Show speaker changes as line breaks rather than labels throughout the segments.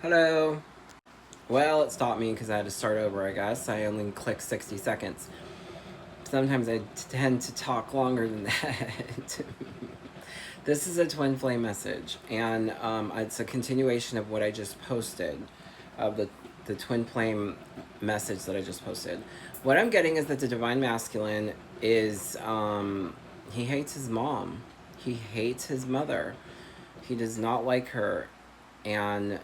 Hello. Well, it stopped me because I had to start over, I guess. I only clicked 60 seconds. Sometimes I tend to talk longer than that. This is a twin flame message, and it's a continuation of what I just posted, of the twin flame message that I just posted. What I'm getting is that the divine masculine is, he hates his mom. He hates his mother. He does not like her. And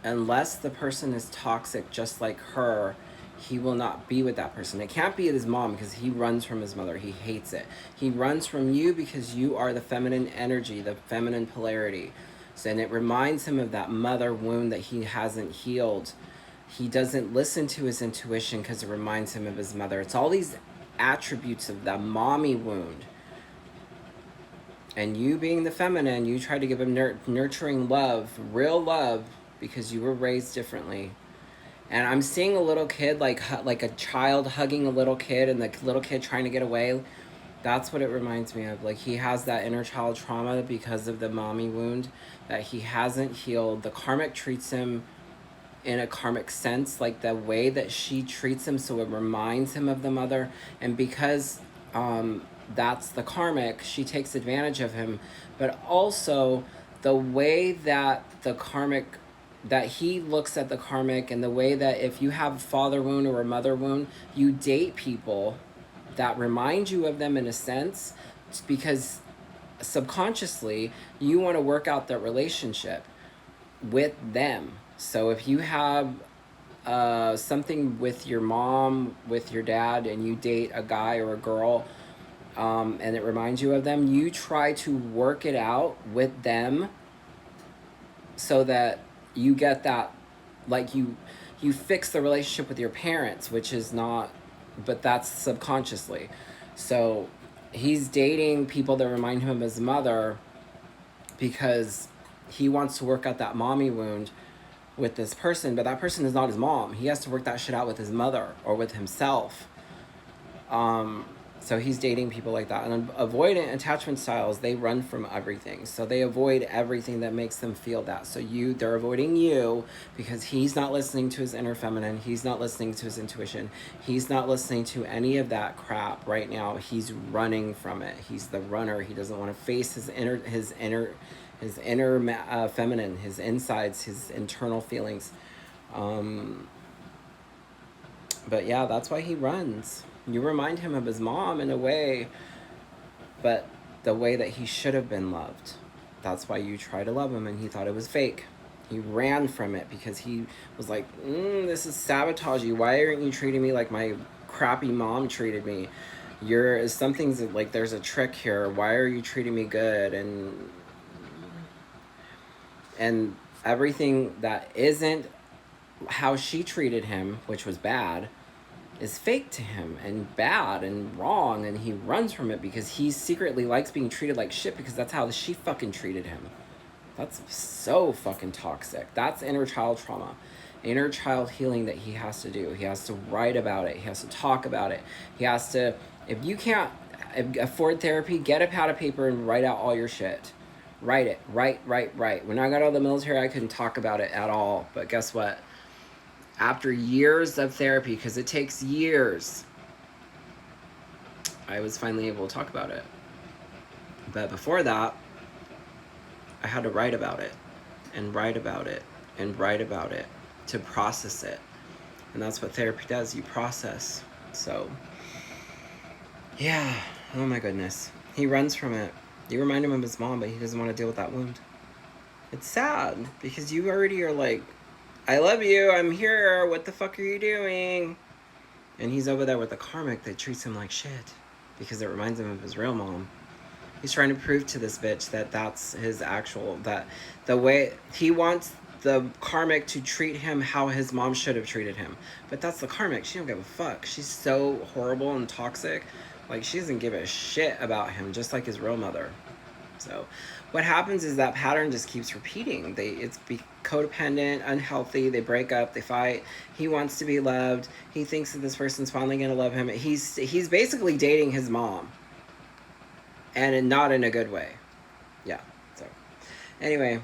unless the person is toxic just like her, he will not be with that person. It can't be his mom because he runs from his mother. He hates it. He runs from you because you are the feminine energy, the feminine polarity. So, and it reminds him of that mother wound that he hasn't healed. He doesn't listen to his intuition because it reminds him of his mother. It's all these attributes of the mommy wound. And you being the feminine, you try to give him nurturing love, real love, because you were raised differently. And I'm seeing a little kid, like a child hugging a little kid, and the little kid trying to get away. That's what it reminds me of. Like, he has that inner child trauma because of the mommy wound that he hasn't healed. The karmic treats him in a karmic sense, like the way that she treats him, so it reminds him of the mother. And because that's the karmic, she takes advantage of him. But also the way that the karmic, that he looks at the karmic, and the way that if you have a father wound or a mother wound, you date people that remind you of them in a sense, because subconsciously you want to work out that relationship with them. So if you have something with your mom, with your dad, and you date a guy or a girl, and it reminds you of them, you try to work it out with them so that you get that, like you fix the relationship with your parents, which is not, but that's subconsciously. So he's dating people that remind him of his mother because he wants to work out that mommy wound with this person, but that person is not his mom. He has to work that shit out with his mother or with himself. So he's dating people like that. And avoidant attachment styles, they run from everything. So they avoid everything that makes them feel that. So they're avoiding you because he's not listening to his inner feminine. He's not listening to his intuition. He's not listening to any of that crap right now. He's running from it. He's the runner. He doesn't want to face his inner feminine, his insides, his internal feelings. But yeah, that's why he runs. You remind him of his mom in a way, but the way that he should have been loved. That's why you try to love him, and he thought it was fake. He ran from it because he was like, this is sabotaging. Why aren't you treating me like my crappy mom treated me? Something's like, there's a trick here. Why are you treating me good? And everything that isn't how she treated him, which was bad, is fake to him and bad and wrong, and he runs from it because he secretly likes being treated like shit because that's how she fucking treated him. That's so fucking toxic. That's inner child trauma, inner child healing that he has to do. He has to write about it. He has to talk about it. He has to, if you can't afford therapy, get a pad of paper and write out all your shit. Write it. Write. When I got out of the military, I couldn't talk about it at all. But guess what? After years of therapy, because it takes years, I was finally able to talk about it. But before that, I had to write about it and write about it and write about it to process it. And that's what therapy does. You process. So, yeah. Oh my goodness. He runs from it. You remind him of his mom, but he doesn't want to deal with that wound. It's sad because you already are like, I love you, I'm here, what the fuck are you doing? And he's over there with the karmic that treats him like shit because it reminds him of his real mom. He's trying to prove to this bitch that that's his actual, that the way he wants the karmic to treat him how his mom should have treated him. But that's the karmic. She don't give a fuck. She's so horrible and toxic. Like, she doesn't give a shit about him, just like his real mother. So what happens is that pattern just keeps repeating. It's codependent, unhealthy. They break up, they fight. He wants to be loved. He thinks that this person's finally going to love him. He's basically dating his mom, and not in a good way. Yeah. So anyway,